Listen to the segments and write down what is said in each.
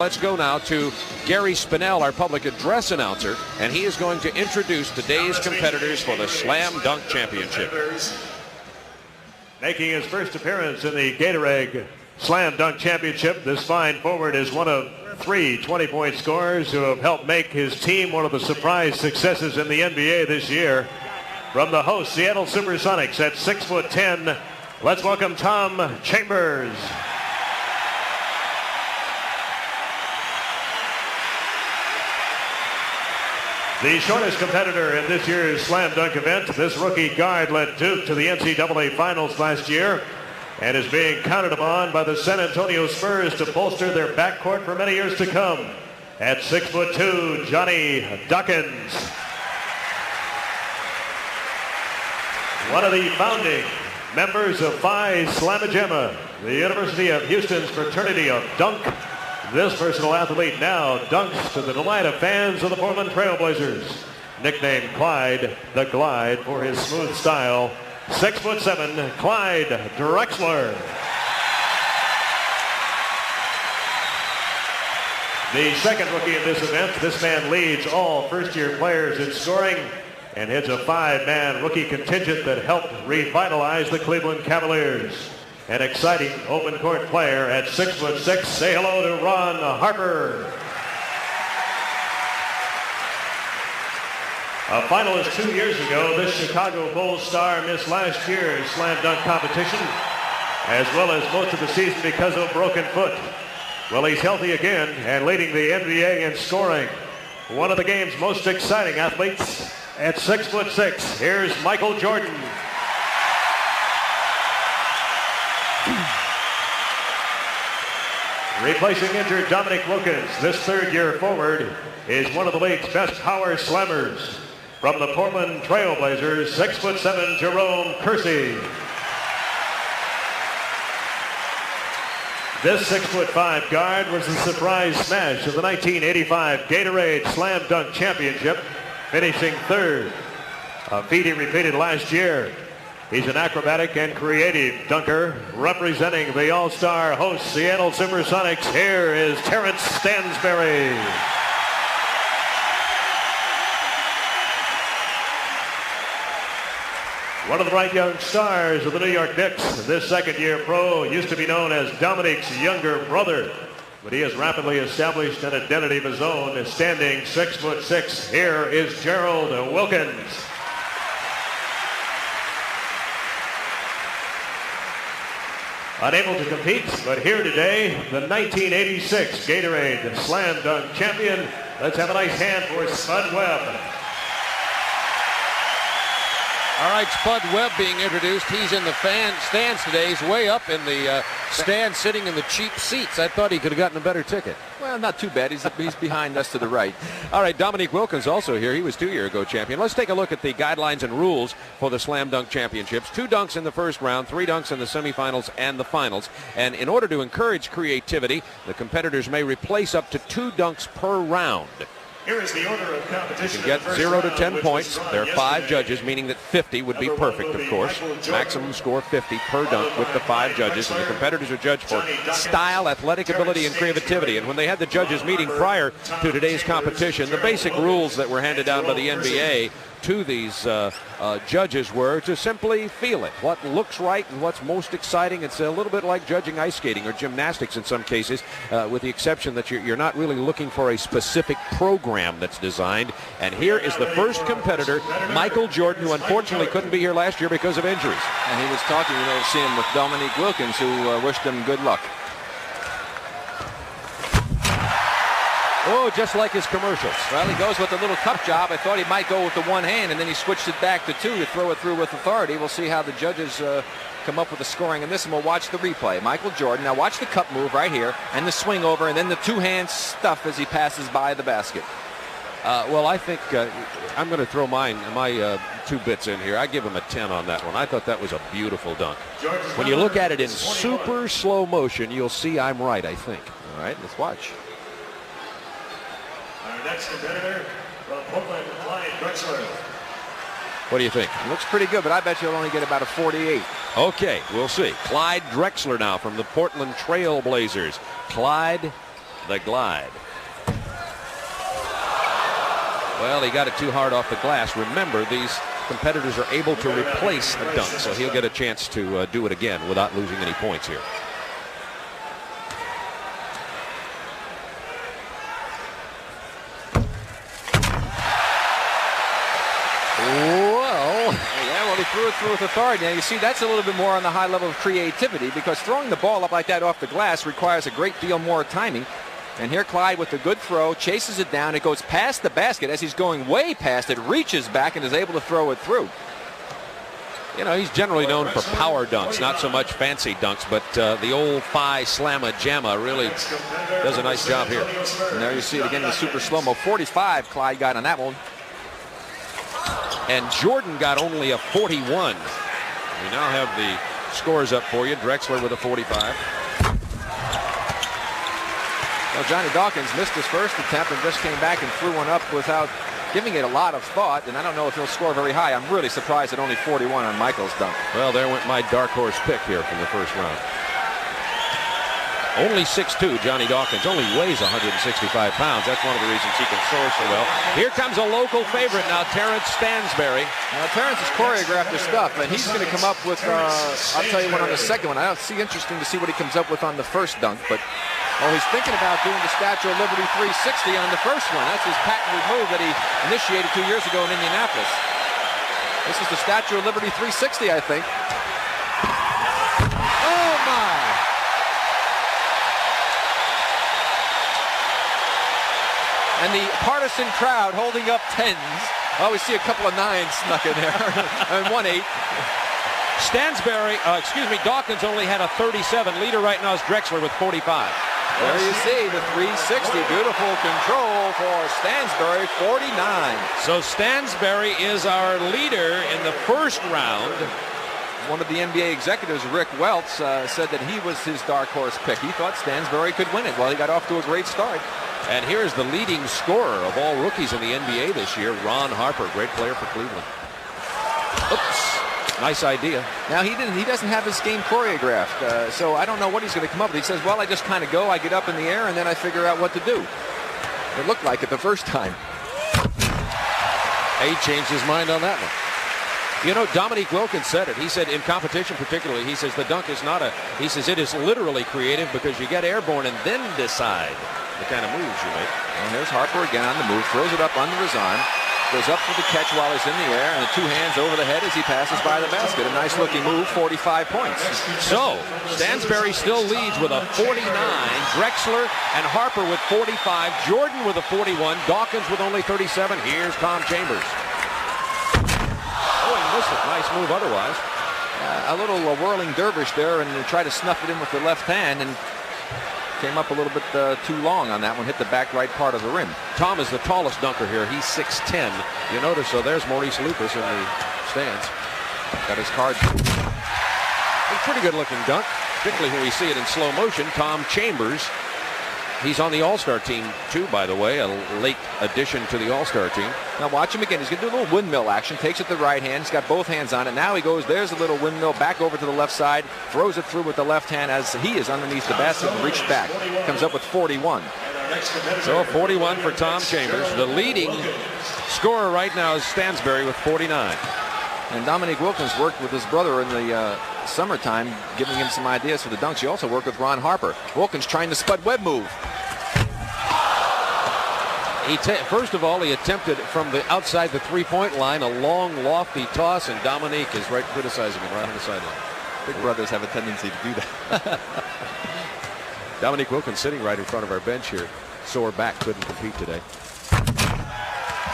Let's go now to Gary Spinell, our public address announcer, and he is going to introduce today's competitors for the Slam Dunk Championship. Making his first appearance in the Gatorade Slam Dunk Championship, this fine forward is one of 3 20-point scorers who have helped make his team one of the surprise successes in the NBA this year. From the host, Seattle Supersonics, at 6'10", let's welcome Tom Chambers. The shortest competitor in this year's Slam Dunk event, this rookie guard led Duke to the NCAA Finals last year and is being counted upon by the San Antonio Spurs to bolster their backcourt for many years to come. At 6'2", Johnny Dawkins. One of the founding members of Phi Slama Jama, the University of Houston's fraternity of dunk. This versatile athlete now dunks to the delight of fans of the Portland Trail Blazers. Nicknamed Clyde the Glide for his smooth style. 6'7", Clyde Drexler. The second rookie in this event, this man leads all first-year players in scoring and heads a 5-man rookie contingent that helped revitalize the Cleveland Cavaliers. An exciting open court player at 6'6". Say hello to Ron Harper. A finalist 2 years ago, this Chicago Bulls star missed last year's slam dunk competition, as well as most of the season because of a broken foot. Well, he's healthy again and leading the NBA in scoring. One of the game's most exciting athletes at 6'6". Here's Michael Jordan. Replacing injured Dominique Wilkins, this third-year forward is one of the league's best power slammers. From the Portland Trail Blazers, 6'7", Jerome Kersey. This 6'5" guard was the surprise smash of the 1985 Gatorade Slam Dunk Championship, finishing third, a feat he repeated last year. He's an acrobatic and creative dunker representing the all-star host Seattle Supersonics. Here is Terrence Stansberry. One of the bright young stars of the New York Knicks, this second-year pro used to be known as Dominique's younger brother, but he has rapidly established an identity of his own, standing 6'6". Here is Gerald Wilkins. Unable to compete, but here today, the 1986 Gatorade Slam Dunk champion. Let's have a nice hand for Spud Webb. All right, Spud Webb being introduced. He's in the stands today. He's way up in the stand, sitting in the cheap seats. I thought he could have gotten a better ticket. Well, not too bad. He's behind us to the right. All right, Dominique Wilkins also here. He was 2 years ago champion. Let's take a look at the guidelines and rules for the Slam Dunk Championships. 2 dunks in the first round, 3 dunks in the semifinals and the finals. And in order to encourage creativity, the competitors may replace up to 2 dunks per round. Here is the order of competition. You can get 0 to 10 points. There are 5 judges, meaning that 50 would be perfect, of course. Maximum score 50 per dunk with the 5 judges, and the competitors are judged for style, athletic ability, and creativity. And when they had the judges meeting prior to today's competition, the basic rules that were handed down by the NBA to these judges were to simply feel it, what looks right and what's most exciting. It's a little bit like judging ice skating or gymnastics in some cases, with the exception that you're not really looking for a specific program that's designed. And here is the first competitor, Michael Jordan, who unfortunately couldn't be here last year because of injuries. And he was talking, seeing with Dominique Wilkins, who wished him good luck. Oh, just like his commercials. Well, he goes with the little cup job. I thought he might go with the one hand, and then he switched it back to 2 to throw it through with authority. We'll see how the judges come up with the scoring in this, and we'll watch the replay. Michael Jordan. Now watch the cup move right here, and the swing over, and then the 2-hand stuff as he passes by the basket. Well, I think I'm going to throw my 2 bits in here. I give him a 10 on that one. I thought that was a beautiful dunk. When you look at it in super slow motion, you'll see I'm right, I think. All right, let's watch. Our next competitor from Portland, Clyde Drexler. What do you think? It looks pretty good, but I bet you'll only get about a 48. Okay, we'll see. Clyde Drexler now from the Portland Trail Blazers. Clyde the glide. Well, he got it too hard off the glass. Remember, these competitors are able to replace a dunk, so he'll get a chance to do it again without losing any points here. Well, he threw it through with authority. Now, you see, that's a little bit more on the high level of creativity, because throwing the ball up like that off the glass requires a great deal more timing. And here Clyde with a good throw, chases it down. It goes past the basket. As he's going way past it, reaches back and is able to throw it through. You know, he's generally known for power dunks, not so much fancy dunks, but the old Phi Slamma Jamma really does a nice job here. And there you see it again in the super slow-mo. 45 Clyde got on that one. And Jordan got only a 41. We now have the scores up for you. Drexler with a 45. Well, Johnny Dawkins missed his first attempt and just came back and threw one up without giving it a lot of thought, and I don't know if he'll score very high. I'm really surprised at only 41 on Michael's dunk. Well, there went my dark horse pick here from the first round. Only 6'2", Johnny Dawkins, only weighs 165 pounds. That's one of the reasons he can soar so well. Here comes a local favorite now, Terrence Stansberry. Now, Terrence has choreographed his stuff, and he's going to come up with, I'll tell you what, on the second one. I don't see interesting to see what he comes up with on the first dunk, but he's thinking about doing the Statue of Liberty 360 on the first one. That's his patented move that he initiated 2 years ago in Indianapolis. This is the Statue of Liberty 360, I think. Oh, my! And the partisan crowd holding up 10s. Oh, we see a couple of 9s snuck in there. And 1-8. Dawkins only had a 37. Leader right now is Drexler with 45. There you see the 360. Beautiful control for Stansberry, 49. So Stansberry is our leader in the first round. One of the NBA executives, Rick Welts, said that he was his dark horse pick. He thought Stansberry could win it. Well, he got off to a great start. And here's the leading scorer of all rookies in the NBA this year, Ron Harper, great player for Cleveland. Oops, nice idea. Now he doesn't have his game choreographed, so I don't know what he's going to come up with. He says, well, I just kind of go, I get up in the air, and then I figure out what to do. It looked like it the first time. He changed his mind on that one. You know, Dominique Wilkins said it. He said in competition particularly, he says the dunk is not he says it is literally creative because you get airborne and then decide the kind of moves you make. And there's Harper again on the move, throws it up under his arm, goes up for the catch while he's in the air, and the two hands over the head as he passes by the basket. A nice looking move, 45 points. So, Stansberry still leads with a 49, Drexler and Harper with 45, Jordan with a 41, Dawkins with only 37. Here's Tom Chambers. Oh, he missed it. Nice move otherwise. A little whirling dervish there, and tried to snuff it in with the left hand, and came up a little bit too long on that one. Hit the back right part of the rim. Tom is the tallest dunker here. He's 6'10". You notice, so there's Maurice Lucas in the stands. Got his card. A pretty good looking dunk, particularly when we see it in slow motion. Tom Chambers. He's on the All-Star team, too, by the way, a late addition to the All-Star team. Now watch him again. He's going to do a little windmill action. Takes it to the right hand. He's got both hands on it. Now he goes, there's a little windmill back over to the left side. Throws it through with the left hand as he is underneath the basket and reached back. Comes up with 41. So 41 for Tom Chambers. The leading scorer right now is Stansberry with 49. And Dominique Wilkins worked with his brother in the summertime, giving him some ideas for the dunks. He also worked with Ron Harper. Wilkins trying the Spud Webb move. First of all, he attempted from the outside the three-point line, a long, lofty toss, and Dominique is right criticizing him right on the sideline. Big brothers have a tendency to do that. Dominique Wilkins sitting right in front of our bench here. Sore back, couldn't compete today.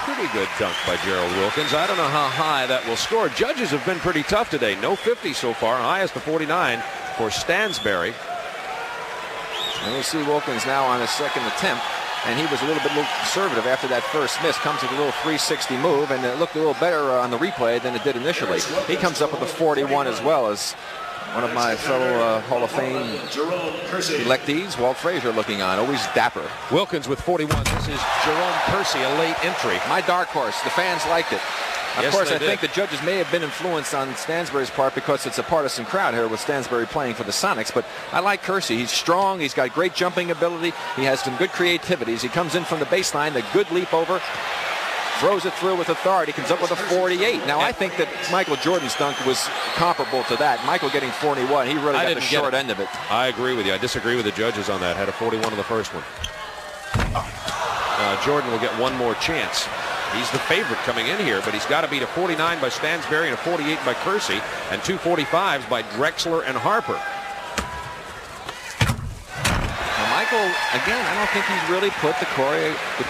Pretty good dunk by Gerald Wilkins. I don't know how high that will score. Judges have been pretty tough today. No 50 so far. Highest to 49 for Stansberry. And we'll see Wilkins now on his second attempt. And he was a little bit more conservative after that first miss. Comes with a little 360 move, and it looked a little better on the replay than it did initially. He comes up with a 41 as well, as one of my fellow Hall of Fame electees, Walt Frazier, looking on. Always dapper. Wilkins with 41. This is Jerome Kersey, a late entry. My dark horse. The fans liked it. Of course, I think the judges may have been influenced on Stansbury's part because it's a partisan crowd here with Stansbury playing for the Sonics. But I like Kersey. He's strong. He's got great jumping ability. He has some good creativity. As he comes in from the baseline, the good leap over, throws it through with authority, comes up with a 48. Now, I think that Michael Jordan's dunk was comparable to that. Michael getting 41, he really got the short end of it. I agree with you. I disagree with the judges on that. Had a 41 in the first one. Jordan will get one more chance. He's the favorite coming in here, but he's got to beat a 49 by Stansbury and a 48 by Kersey and two 45s by Drexler and Harper. Now, Michael, again, I don't think he's really put the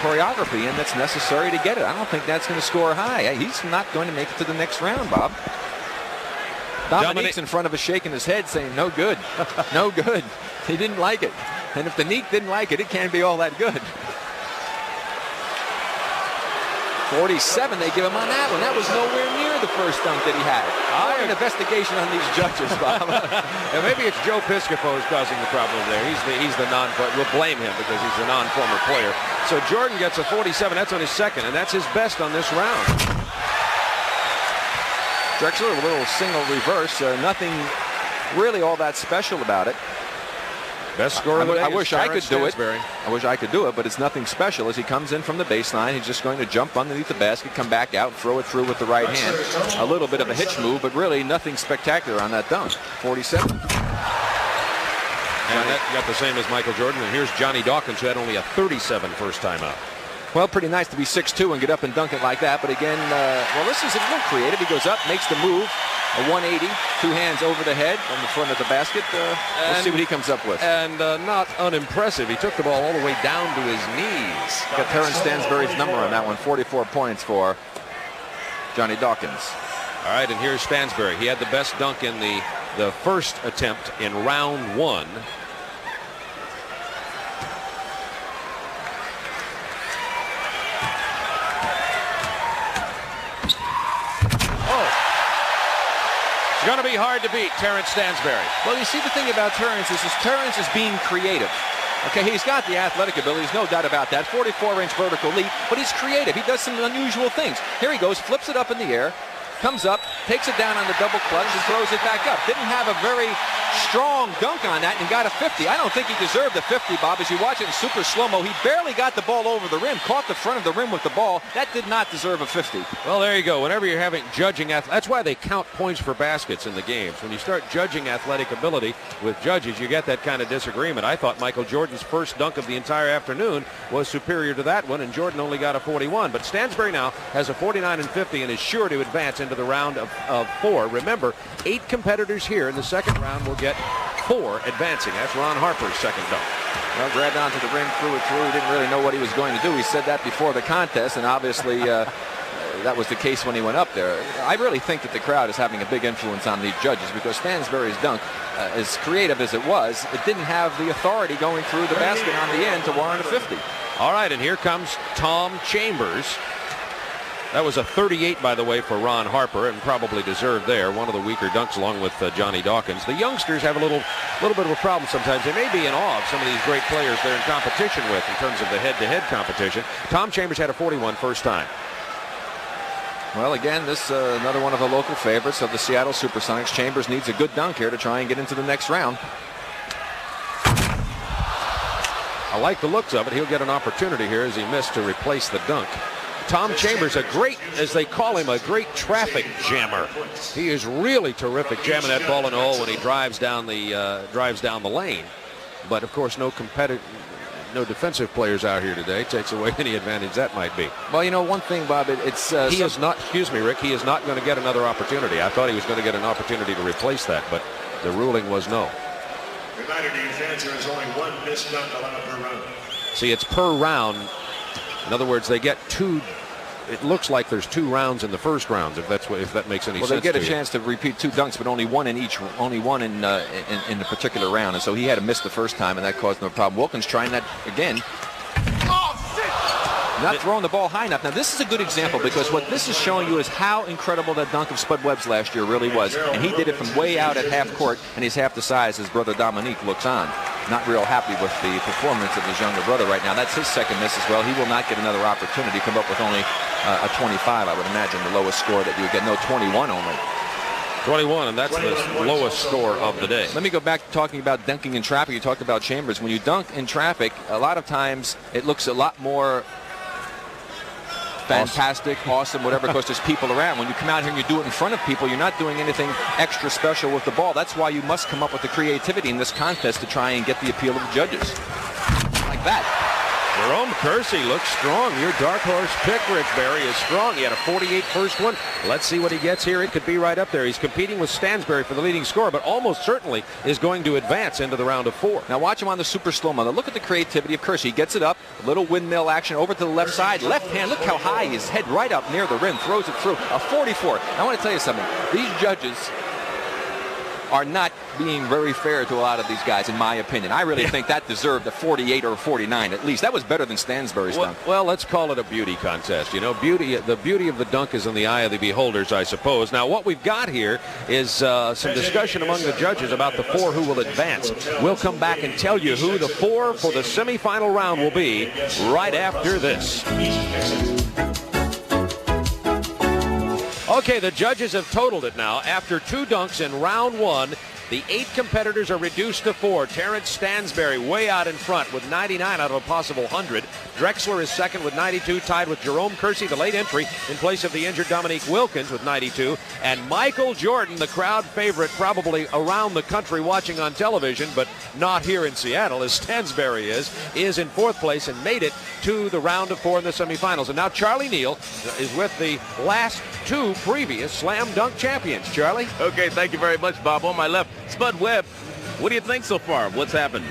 choreography in that's necessary to get it. I don't think that's going to score high. He's not going to make it to the next round, Bob. Dominique's in front of us shaking his head saying, no good, no good. He didn't like it. And if Dominique didn't like it, it can't be all that good. 47 they give him on that one. That was nowhere near the first dunk that he had. I want an investigation on these judges, Bob. And maybe it's Joe Piscopo who's causing the problem there. He's the we'll blame him because he's the non-former player. So Jordan gets a 47. That's on his second, and that's his best on this round. Drexler, a little single reverse. Nothing really all that special about it. Best scorer of the day. I wish I could do it. I wish I could do it, but it's nothing special. As he comes in from the baseline, he's just going to jump underneath the basket, come back out, throw it through with the right hand. A little bit of a hitch move, but really nothing spectacular on that dunk. 47. And that got the same as Michael Jordan. And here's Johnny Dawkins, who had only a 37 first time out. Well, pretty nice to be 6'2" and get up and dunk it like that. But again, well, this is a little creative. He goes up, makes the move, a 180, two hands over the head on the front of the basket. We'll see what he comes up with. And not unimpressive. He took the ball all the way down to his knees. Got Terrence Stansbury's number on that one, 44 points for Johnny Dawkins. All right, and here's Stansbury. He had the best dunk in the first attempt in round one. Going to be hard to beat Terrence Stansbury. Well, you see, the thing about Terrence is Terrence is being creative. Okay, he's got the athletic abilities, no doubt about that. 44-inch vertical leap, but he's creative. He does some unusual things. Here he goes, flips it up in the air, comes up, takes it down on the double clutch, and throws it back up. Didn't have a very strong dunk on that and got a 50. I don't think he deserved a 50, Bob. As you watch it in super slow-mo, he barely got the ball over the rim, caught the front of the rim with the ball. That did not deserve a 50. Well, there you go. Whenever you're having judging, that's why they count points for baskets in the games. When you start judging athletic ability with judges, you get that kind of disagreement. I thought Michael Jordan's first dunk of the entire afternoon was superior to that one, and Jordan only got a 41. But Stansbury now has a 49 and 50 and is sure to advance into the round of four. Remember, 8 competitors here in the second round will get 4 advancing. That's Ron Harper's second dunk. Well, grabbed onto the rim, threw it through. He didn't really know what he was going to do. He said that before the contest, and obviously that was the case when he went up there. I really think that the crowd is having a big influence on these judges because Stansbury's dunk, as creative as it was, it didn't have the authority going through the basket on the end to warrant a 50. All right, and here comes Tom Chambers. That was a 38, by the way, for Ron Harper, and probably deserved there. One of the weaker dunks along with Johnny Dawkins. The youngsters have a little bit of a problem sometimes. They may be in awe of some of these great players they're in competition with in terms of the head-to-head competition. Tom Chambers had a 41 first time. Well, again, this another one of the local favorites of the Seattle Supersonics. Chambers needs a good dunk here to try and get into the next round. I like the looks of it. He'll get an opportunity here as he missed to replace the dunk. Tom Chambers, a great, as they call him, a great traffic jammer. He is really terrific jamming that ball in the hole when he drives down the lane. But of course, no defensive players out here today. Takes away any advantage that might be. Well, you know, one thing, Bob, it's he is not. Excuse me, Rick. He is not going to get another opportunity. I thought he was going to get an opportunity to replace that, but the ruling was no. Reminder to you fans, there is only one missed dunk allowed per round. See, it's per round. In other words, they get 2. It looks like there's 2 rounds in the first round, if that makes any sense. Well, they get a chance to repeat 2 dunks, but only one in each, only one in the particular round, and so he had to miss the first time, and that caused no problem. Wilkins trying that again. Not throwing the ball high enough. Now, this is a good example because what this is showing you is how incredible that dunk of Spud Webb's last year really was, and he did it from way out at half court, and he's half the size his brother Dominique looks on. not real happy with the performance of his younger brother right now. That's his second miss as well. He will not get another opportunity to come up with only a 25, I would imagine, the lowest score that you would get. No, 21 only. 21, and that's the lowest score of the day. Let me go back to talking about dunking in traffic. You talked about Chambers. When you dunk in traffic, a lot of times it looks a lot more fantastic, awesome, whatever, because there's people around. When you come out here and you do it in front of people, you're not doing anything extra special with the ball. That's why you must come up with the creativity in this contest to try and get the appeal of the judges. Like that. Jerome Kersey looks strong. Your dark horse pick, Rick Barry, is strong. He had a 48 first one. Let's see what he gets here. It could be right up there. He's competing with Stansberry for the leading score, but almost certainly is going to advance into the round of 4. Now watch him on the super slow-mo. Now look at the creativity of Kersey. He gets it up, a little windmill action over to the left side. Left hand, look how high his head right up near the rim, throws it through. A 44. I want to tell you something. These judges are not being very fair to a lot of these guys, in my opinion. I really think that deserved a 48 or a 49 at least. That was better than Stansberry's dunk. Well, let's call it a beauty contest. You know, the beauty of the dunk is in the eye of the beholders, I suppose. Now, what we've got here is some discussion among the judges about the 4 who will advance. We'll come back and tell you who the 4 for the semifinal round will be right after this. Okay, the judges have totaled it now. After 2 dunks in round 1, the 8 competitors are reduced to 4. Terrence Stansberry way out in front with 99 out of a possible 100. Drexler is second with 92, tied with Jerome Kersey, the late entry, in place of the injured Dominique Wilkins with 92. And Michael Jordan, the crowd favorite probably around the country watching on television, but not here in Seattle, as Stansberry is in 4th place and made it to the round of 4 in the semifinals. And now Charlie Neal is with the last 2 previous slam dunk champions. Charlie? Okay, thank you very much, Bob. On my left, Spud Webb. What do you think so far? What's happened?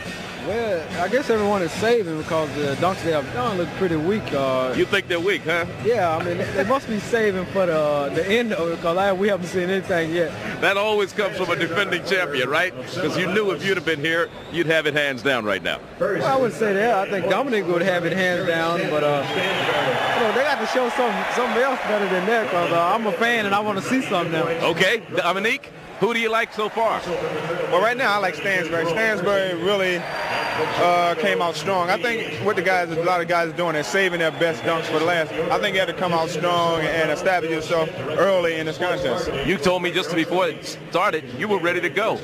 Well, I guess everyone is saving because the dunks they have done look pretty weak. You think they're weak, huh? Yeah, I mean, they must be saving for the end of it because we haven't seen anything yet. That always comes from a defending champion, right? Because you knew if you'd have been here, you'd have it hands down right now. Well, I wouldn't say that. I think Dominic would have it hands down, but they got to show something else better than that because I'm a fan and I want to see something now. Okay, Dominique, who do you like so far? Well, right now I like Stansberry. Stansberry really came out strong. I think what a lot of guys are doing is saving their best dunks for the last. I think you have to come out strong and establish yourself early in this contest. You told me just before it started you were ready to go.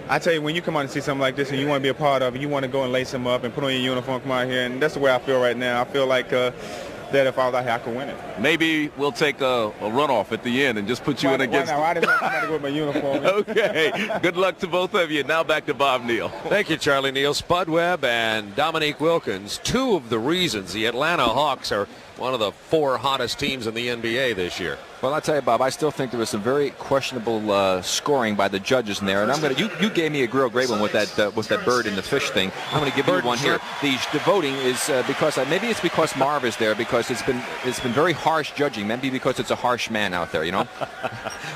I tell you, when you come out and see something like this and you want to be a part of it, you want to go and lace them up and put on your uniform, come out here, and that's the way I feel right now. I feel like that if I was out here, I could win it. Maybe we'll take a runoff at the end and just put you in against. I didn't have to go with my uniform. Okay. Good luck to both of you. Now back to Bob Neal. Thank you, Charlie Neal. Spud Webb and Dominique Wilkins, 2 of the reasons the Atlanta Hawks are one of the 4 hottest teams in the NBA this year. Well, I'll tell you, Bob, I still think there was some very questionable scoring by the judges in there. And I'm going to, you gave me a real great one with that bird and the fish thing. I'm going to give you one here. The voting is because maybe it's because Marv is there because it's been very harsh judging. Maybe because it's a harsh man out there, you know.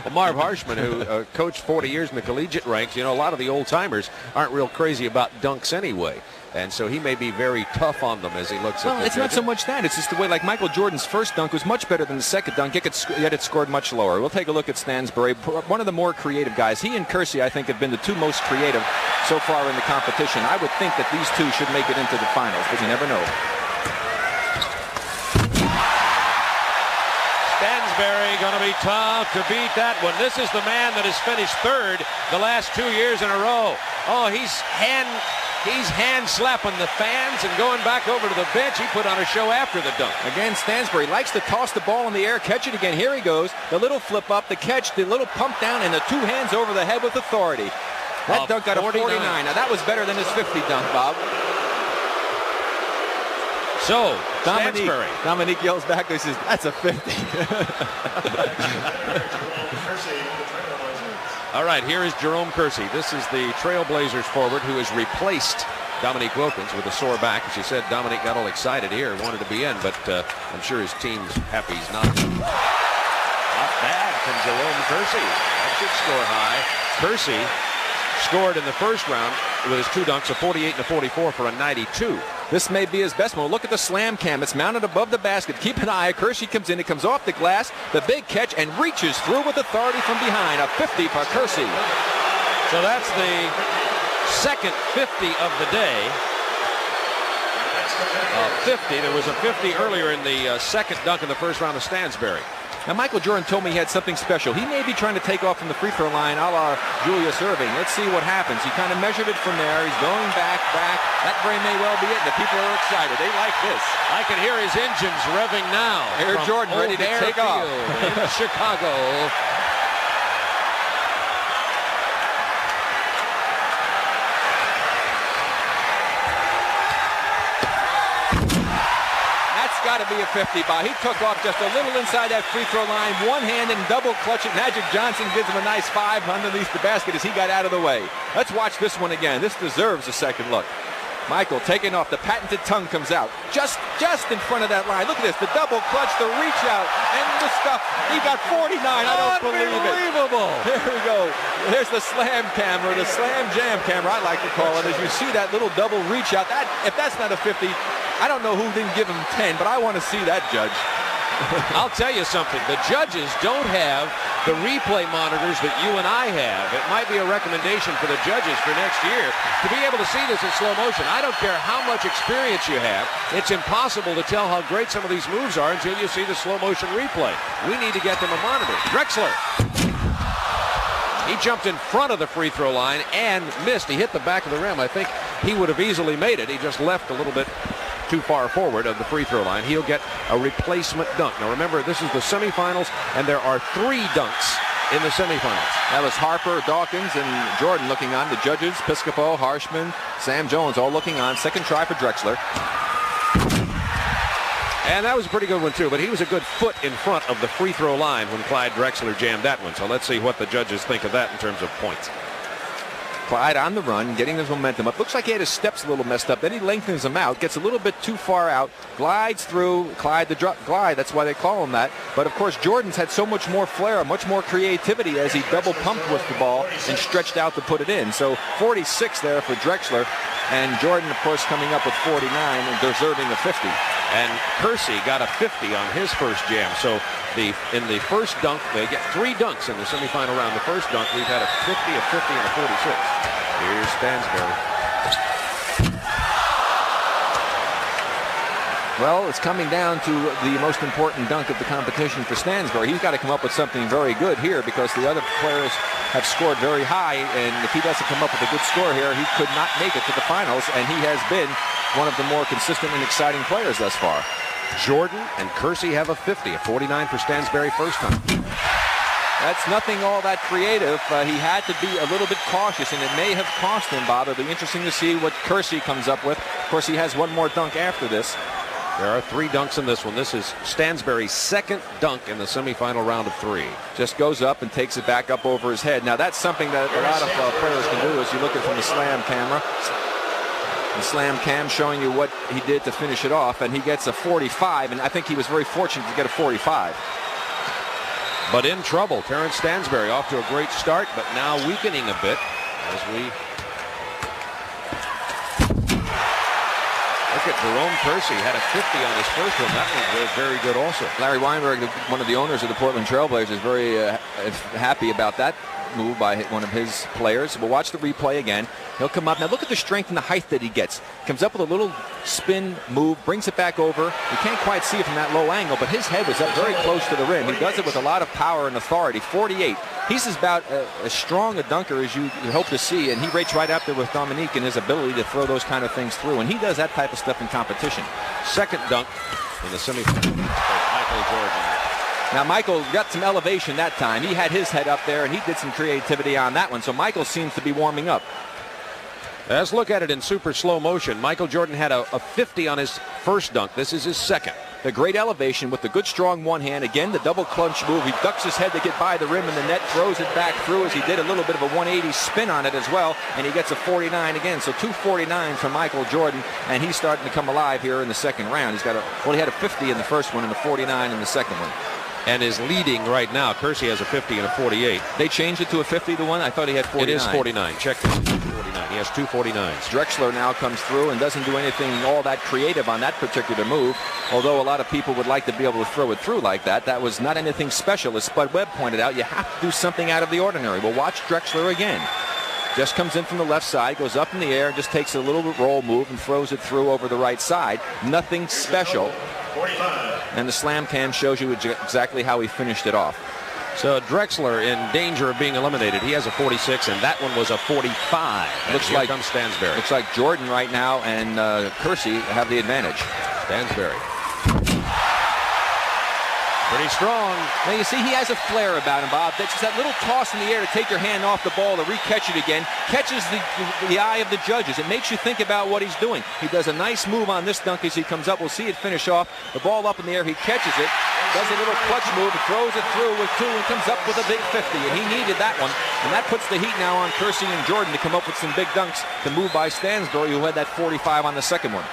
Well, Marv Harshman, who coached 40 years in the collegiate ranks, you know, a lot of the old timers aren't real crazy about dunks anyway. And so he may be very tough on them as he looks at Well, it's not so much that. It's just the way, like Michael Jordan's first dunk was much better than the second dunk, yet it scored much lower. We'll take a look at Stansberry, one of the more creative guys. He and Kersey, I think, have been the 2 most creative so far in the competition. I would think that these 2 should make it into the finals, but you never know. Stansberry going to be tough to beat that one. This is the man that has finished 3rd the last 2 years in a row. Oh, he's hand slapping the fans and going back over to the bench. He put on a show after the dunk. Again, Stansberry likes to toss the ball in the air, catch it again. Here he goes. The little flip up, the catch, the little pump down, and the 2 hands over the head with authority. That dunk got a 49. Now, that was better than his 50 dunk, Bob. So, Stansberry. Dominique yells back. He says, that's a 50. All right, here is Jerome Kersey. This is the Trailblazers forward who has replaced Dominique Wilkins with a sore back. As you said, Dominique got all excited here, wanted to be in, but I'm sure his team's happy he's not. Not bad from Jerome Kersey. That should score high. Kersey scored in the first round with his 2 dunks, a 48 and a 44 for a 92. This may be his best one. Look at the slam cam. It's mounted above the basket. Keep an eye. Kersey comes in. It comes off the glass. The big catch and reaches through with authority from behind. A 50 for Kersey. So that's the second 50 of the day. 50. There was a 50 earlier in the second dunk in the first round of Stansbury. Now, Michael Jordan told me he had something special. He may be trying to take off from the free throw line a la Julius Erving. Let's see what happens. He kind of measured it from there. He's going back. That very may well be it. The people are excited. They like this. I can hear his engines revving now. Air Jordan ready to take off. In Chicago. Got to be a 50 ball. He took off just a little inside that free throw line, one hand and double clutch it. Magic Johnson gives him a nice 5 underneath the basket as he got out of the way. Let's watch this one again. This deserves a second look. Michael taking off. The patented tongue comes out just in front of that line. Look at this. The double clutch, the reach out, and the stuff. He got 49. I don't believe it. Unbelievable. There we go. There's the slam camera, the slam jam camera, I like to call it. As you see that little double reach out, if that's not a 50, I don't know who didn't give him 10, but I want to see that, Judge. I'll tell you something. The judges don't have the replay monitors that you and I have. It might be a recommendation for the judges for next year to be able to see this in slow motion. I don't care how much experience you have. It's impossible to tell how great some of these moves are until you see the slow motion replay. We need to get them a monitor. Drexler. He jumped in front of the free throw line and missed. He hit the back of the rim. I think he would have easily made it. He just left a little bit too far forward of the free throw line. He'll get a replacement dunk. Now remember, this is the semifinals, and there are 3 dunks in the semifinals. That was Harper, Dawkins, and Jordan looking on. The judges, Piscopo, Harshman, Sam Jones, all looking on. Second try for Drexler. And that was a pretty good one, too. But he was a good foot in front of the free throw line when Clyde Drexler jammed that one. So let's see what the judges think of that in terms of points. Clyde on the run, getting his momentum up. Looks like he had his steps a little messed up. Then he lengthens them out, gets a little bit too far out, glides through. Clyde the glide, that's why they call him that. But of course, Jordan's had so much more flair, much more creativity as he double pumped with the ball and stretched out to put it in. So 46 there for Drexler. And Jordan, of course, coming up with 49 and deserving a 50. And Kersey got a 50 on his first jam. So in the first dunk, they get 3 dunks in the semifinal round. The first dunk, we've had a 50, a 50, and a 46. Here's Stansbury. Well, it's coming down to the most important dunk of the competition for Stansbury. He's got to come up with something very good here because the other players have scored very high, and if he doesn't come up with a good score here, he could not make it to the finals, and he has been one of the more consistent and exciting players thus far. Jordan and Kersey have a 50, a 49 for Stansbury first time. That's nothing all that creative. He had to be a little bit cautious, and it may have cost him, Bob. It'll be interesting to see what Kersey comes up with. Of course, he has one more dunk after this. There are 3 dunks in this one. This is Stansbury's second dunk in the semifinal round of 3. Just goes up and takes it back up over his head. Now, that's something that a lot of players can do as you look at it from the slam camera. The slam cam showing you what he did to finish it off, and he gets a 45, and I think he was very fortunate to get a 45. But in trouble. Terrence Stansbury off to a great start, but now weakening a bit as we look at Jerome Kersey. Had a 50 on his first one. That was very good also. Larry Weinberg, one of the owners of the Portland Trailblazers, is very happy about that move by one of his players. We'll watch the replay again. He'll come up. Now look at the strength and the height that he gets. Comes up with a little spin move, brings it back over. You can't quite see it from that low angle, but his head was up very close to the rim. He does it with a lot of power and authority. 48. He's about as strong a dunker as you hope to see, and he rates right up there with Dominique in his ability to throw those kind of things through, and he does that type of stuff in competition. Second dunk in the semifinal. Michael Jordan. Now, Michael got some elevation that time. He had his head up there, and he did some creativity on that one. So Michael seems to be warming up. Let's look at it in super slow motion. Michael Jordan had a 50 on his first dunk. This is his second. The great elevation with the good, strong one hand. Again, the double clutch move. He ducks his head to get by the rim in the net, throws it back through as he did a little bit of a 180 spin on it as well, and he gets a 49 again. So 249 from Michael Jordan, and he's starting to come alive here in the second round. He's got he had a 50 in the first one and a 49 in the second one. And is leading right now. Kersey has a 50 and a 48. They changed it to a 50 to 1? I thought he had 49. It is 49. Check this. 49. He has 2 49s. Drexler now comes through and doesn't do anything all that creative on that particular move, although a lot of people would like to be able to throw it through like that. That was not anything special. As Spud Webb pointed out, you have to do something out of the ordinary. We'll watch Drexler again. Just comes in from the left side, goes up in the air, just takes a little roll move and throws it through over the right side. Nothing special. And the slam cam shows you exactly how he finished it off. So Drexler in danger of being eliminated. He has a 46, and that one was a 45. Looks like comes Stansberry. Looks like Jordan right now and Kersey have the advantage. Stansberry. Pretty strong. Now you see he has a flair about him, Bob. That's just that little toss in the air to take your hand off the ball to re-catch it again. Catches the eye of the judges. It makes you think about what he's doing. He does a nice move on this dunk as he comes up. We'll see it finish off. The ball up in the air. He catches it. Does a little clutch move and throws it through with 2 and comes up with a big 50. And he needed that one. And that puts the heat now on Kersey and Jordan to come up with some big dunks to move by Stansberry, who had that 45 on the second one.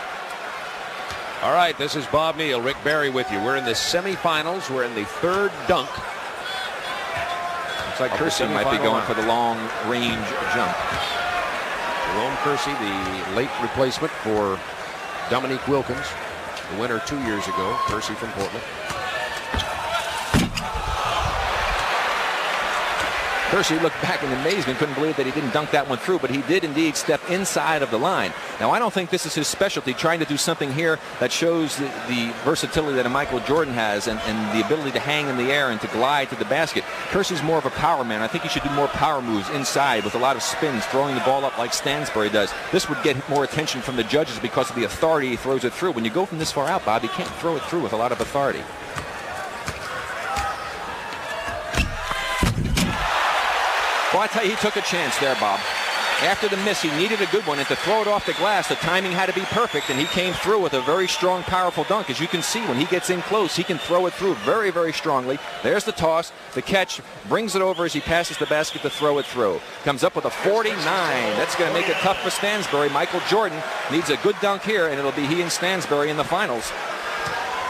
All right, this is Bob Neal, Rick Barry with you. We're in the semifinals. We're in the third dunk. Looks like Kersey might be going for the long-range jump. Jerome Kersey, the late replacement for Dominique Wilkins, the winner 2 years ago. Kersey from Portland. Kersey looked back in amazement, couldn't believe that he didn't dunk that one through, but he did indeed step inside of the line. Now, I don't think this is his specialty, trying to do something here that shows the versatility that a Michael Jordan has and the ability to hang in the air and to glide to the basket. Kersey's more of a power man. I think he should do more power moves inside with a lot of spins, throwing the ball up like Stansberry does. This would get more attention from the judges because of the authority he throws it through. When you go from this far out, Bob, you can't throw it through with a lot of authority. Well, I tell you, he took a chance there, Bob. After the miss, he needed a good one, and to throw it off the glass, the timing had to be perfect, and he came through with a very strong, powerful dunk. As you can see, when he gets in close, he can throw it through very, very strongly. There's the toss, the catch, brings it over as he passes the basket to throw it through. Comes up with a 49. That's going to make it tough for Stansberry. Michael Jordan needs a good dunk here, and it'll be he and Stansberry in the finals.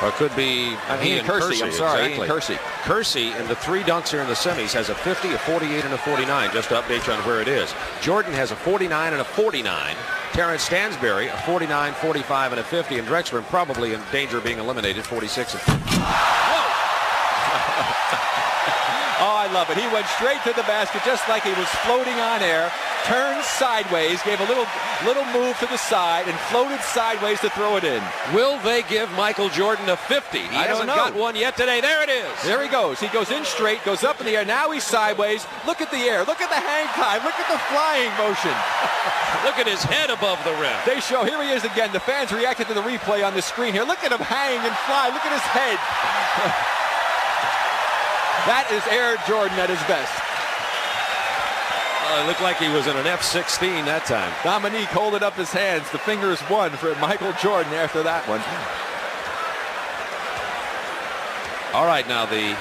Or it could be he and Kersey. I'm sorry, exactly. He and Kersey. Kersey in the 3 dunks here in the semis has a 50, a 48, and a 49, just to update you on where it is. Jordan has a 49 and a 49. Terrence Stansberry, a 49, 45, and a 50. And Drexler probably in danger of being eliminated, 46. Oh, I love it. He went straight to the basket just like he was floating on air, turned sideways, gave a little move to the side, and floated sideways to throw it in. Will they give Michael Jordan a 50? He hasn't got one yet today. There it is. There he goes. He goes in straight, goes up in the air. Now he's sideways. Look at the air. Look at the hang time. Look at the flying motion. Look at his head above the rim. They show, here he is again. The fans reacted to the replay on the screen here. Look at him hang and fly. Look at his head. That is Air Jordan at his best. It looked like he was in an F-16 that time. Dominique holding up his hands. The fingers won for Michael Jordan after that one. All right, now the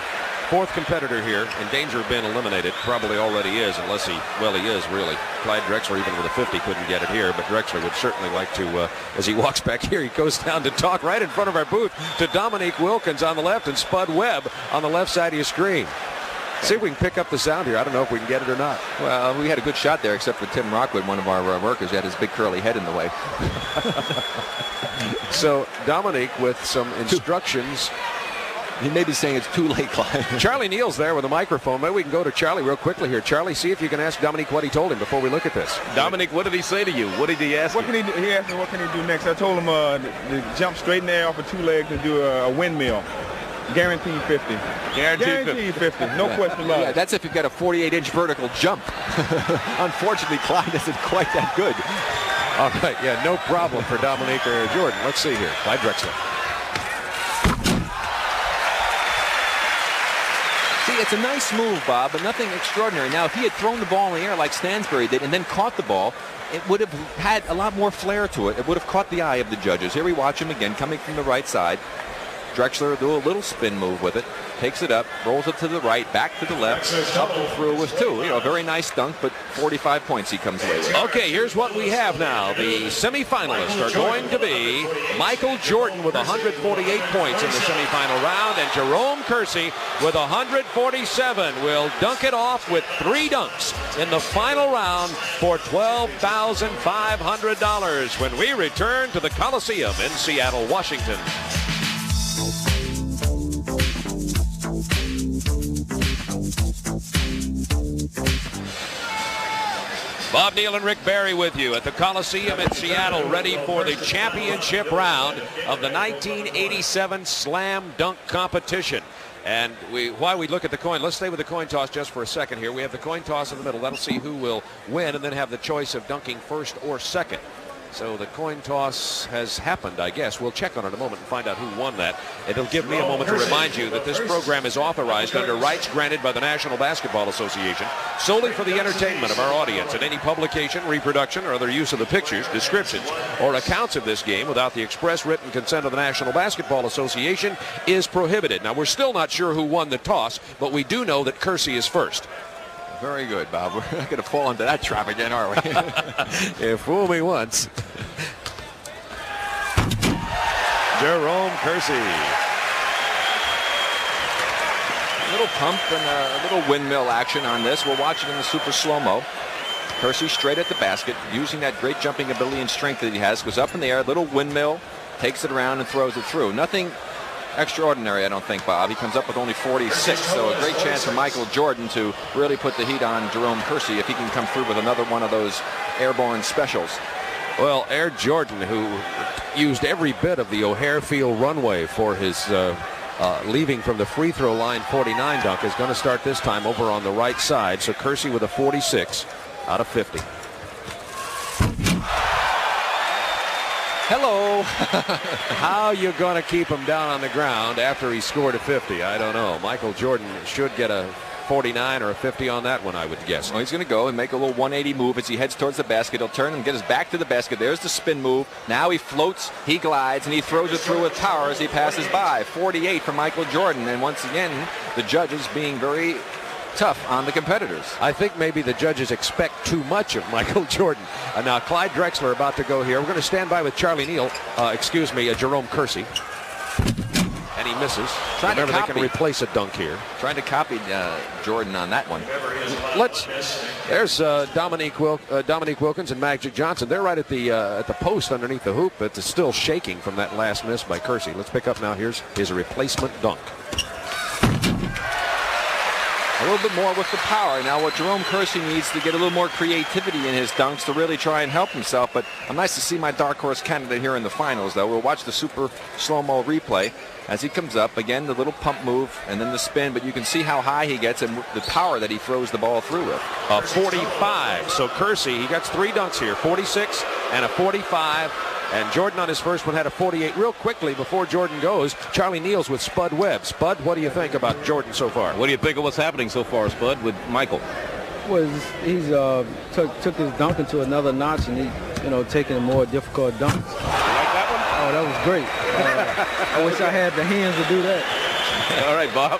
4th competitor here in danger of being eliminated, probably already is, unless he is really. Clyde Drexler, even with a 50, couldn't get it here, but Drexler would certainly like to, as he walks back here, he goes down to talk right in front of our booth to Dominique Wilkins on the left and Spud Webb on the left side of your screen. See if we can pick up the sound here. I don't know if we can get it or not. Well, we had a good shot there, except for Tim Rockwood, one of our workers. He had his big curly head in the way. So Dominique with some instructions. He may be saying it's too late, Clyde. Charlie Neal's there with a microphone. Maybe we can go to Charlie real quickly here. Charlie, see if you can ask Dominique what he told him before we look at this. Dominique, what did he say to you? What did he ask you? He asked me what can he do next. I told him to jump straight in there off of 2 legs and do a windmill. Guaranteed 50. Guaranteed 50. No question about it. Yeah, that's if you've got a 48-inch vertical jump. Unfortunately, Clyde isn't quite that good. All right, yeah, no problem for Dominique or Jordan. Let's see here. Clyde Drexler. See, it's a nice move, Bob, but nothing extraordinary. Now, if he had thrown the ball in the air like Stansberry did and then caught the ball, it would have had a lot more flair to it. It would have caught the eye of the judges. Here we watch him again coming from the right side. Drexler do a little spin move with it, takes it up, rolls it to the right, back to the left, up and through with 2. You know, a very nice dunk, but 45 points he comes away with. Okay, here's what we have now. The semifinalists are going to be Michael Jordan with 148 points in the semifinal round, and Jerome Kersey with 147 will dunk it off with 3 dunks in the final round for $12,500 when we return to the Coliseum in Seattle, Washington. Bob Neal and Rick Barry with you at the Coliseum in Seattle, ready for the championship round of the 1987 Slam Dunk Competition. And while we look at the coin, let's stay with the coin toss just for a second here. We have the coin toss in the middle. That'll see who will win and then have the choice of dunking first or second. So the coin toss has happened, I guess. We'll check on it in a moment and find out who won that. It'll give me a moment to remind you that this program is authorized under rights granted by the National Basketball Association solely for the entertainment of our audience, and any publication, reproduction, or other use of the pictures, descriptions, or accounts of this game without the express written consent of the National Basketball Association is prohibited. Now, we're still not sure who won the toss, but we do know that Kersey is first. Very good, Bob. We're not going to fall into that trap again, are we? Yeah, fool me once. Jerome Kersey. A little pump and a little windmill action on this. We'll watch it in the super slow-mo. Kersey straight at the basket, using that great jumping ability and strength that he has. Goes up in the air, little windmill, takes it around and throws it through. Nothing extraordinary, I don't think, Bob. He comes up with only 46, so a great chance for Michael Jordan to really put the heat on Jerome Kersey if he can come through with another one of those airborne specials. Well, Air Jordan, who used every bit of the O'Hare Field runway for his leaving from the free throw line 49 dunk, is going to start this time over on the right side. So Kersey with a 46 out of 50. Hello. How you going to keep him down on the ground after he scored a 50? I don't know. Michael Jordan should get a 49 or a 50 on that one, I would guess. Well, he's going to go and make a little 180 move as he heads towards the basket. He'll turn and get his back to the basket. There's the spin move. Now he floats, he glides, and he throws it through with power as he passes by. 48 for Michael Jordan. And once again, the judges being very tough on the competitors. I think maybe the judges expect too much of Michael Jordan. Now Clyde Drexler about to go here. We're going to stand by with Jerome Kersey. And he misses. Remember, they can replace a dunk here. Trying to copy Jordan on that one. There's Dominique Wilkins and Magic Johnson. They're right at the post underneath the hoop, but it's still shaking from that last miss by Kersey. Let's pick up now. Here's his replacement dunk. A little bit more with the power. Now what Jerome Kersey needs to get a little more creativity in his dunks to really try and help himself. But I'm nice to see my dark horse candidate here in the finals, though. We'll watch the super slow-mo replay as he comes up. Again, the little pump move and then the spin. But you can see how high he gets and the power that he throws the ball through with. A 45. So Kersey, he gets three dunks here. 46 and a 45. And Jordan on his first one had a 48. Real quickly before Jordan goes, Charlie Neal's with Spud Webb. Spud, what do you think about Jordan so far? What do you think of what's happening so far, Spud, with Michael? Well, he's took his dunking to another notch, and he, taking a more difficult dunk. You like that one? Oh, that was great. I wish I had the hands to do that. All right, Bob.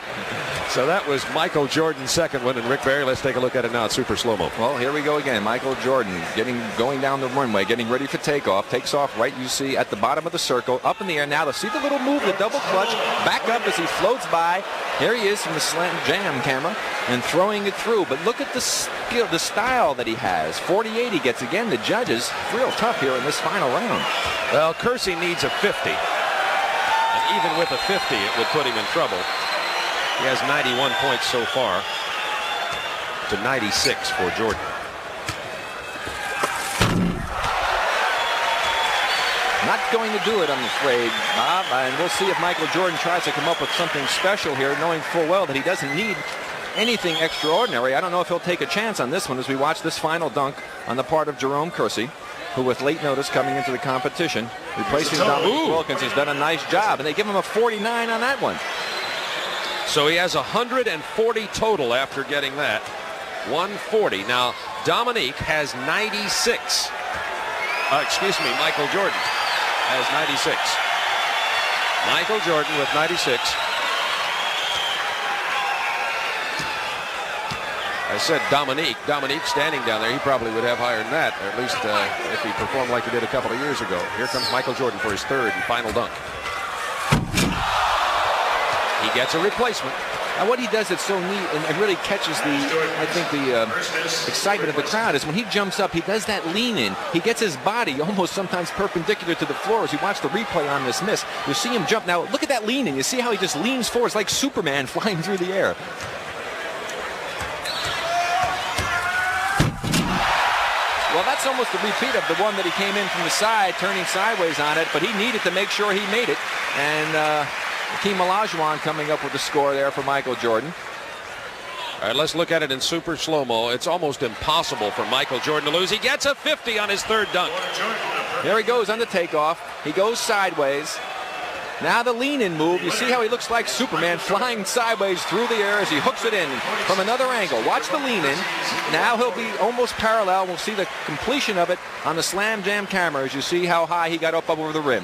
So that was Michael Jordan's second one, and Rick Barry, let's take a look at it now at super slow-mo. Well, here we go again. Michael Jordan going down the runway, getting ready for takeoff. Takes off right, you see, at the bottom of the circle, up in the air. Now, to see the little move, the double clutch, back up as he floats by. Here he is from the slant jam camera and throwing it through. But look at the skill, the style that he has. 48 he gets again. The judges, real tough here in this final round. Well, Kersey needs a 50. And even with a 50, it would put him in trouble. He has 91 points so far to 96 for Jordan. Not going to do it, I'm afraid, Bob. And we'll see if Michael Jordan tries to come up with something special here, knowing full well that he doesn't need anything extraordinary. I don't know if he'll take a chance on this one as we watch this final dunk on the part of Jerome Kersey, who with late notice coming into the competition, replacing Dominique Wilkins, has done a nice job. And they give him a 49 on that one. So he has 140 total after getting that. 140. Now, Dominique has 96. Michael Jordan has 96. Michael Jordan with 96. I said Dominique standing down there, he probably would have higher than that, or at least if he performed like he did a couple of years ago. Here comes Michael Jordan for his third and final dunk. He gets a replacement. Now what he does that's so neat and really catches the excitement of the crowd is when he jumps up, he does that lean in. He gets his body almost sometimes perpendicular to the floor. As you watch the replay on this miss, you see him jump. Now look at that lean in. You see how he just leans forward. It's like Superman flying through the air. That's almost a repeat of the one that he came in from the side, turning sideways on it, but he needed to make sure he made it. And Hakeem Olajuwon coming up with the score there for Michael Jordan. All right, let's look at it in super slow-mo. It's almost impossible for Michael Jordan to lose. He gets a 50 on his third dunk. There he goes on the takeoff. He goes sideways. Now the lean-in move. You see how he looks like Superman flying sideways through the air as he hooks it in from another angle. Watch the lean-in. Now he'll be almost parallel. We'll see the completion of it on the Slam Jam camera as you see how high he got up over the rim.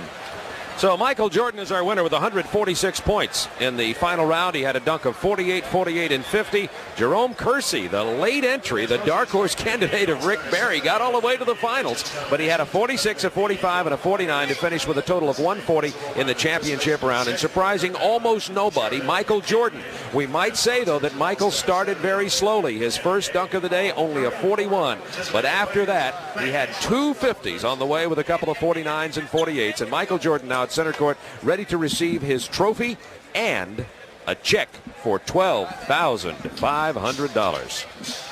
So Michael Jordan is our winner with 146 points. In the final round, he had a dunk of 48, 48, and 50. Jerome Kersey, the late entry, the dark horse candidate of Rick Barry, got all the way to the finals. But he had a 46, a 45, and a 49 to finish with a total of 140 in the championship round. And surprising almost nobody, Michael Jordan. We might say, though, that Michael started very slowly. His first dunk of the day, only a 41. But after that, he had two 50s on the way with a couple of 49s and 48s. And Michael Jordan now at center court, ready to receive his trophy and a check for $12,500.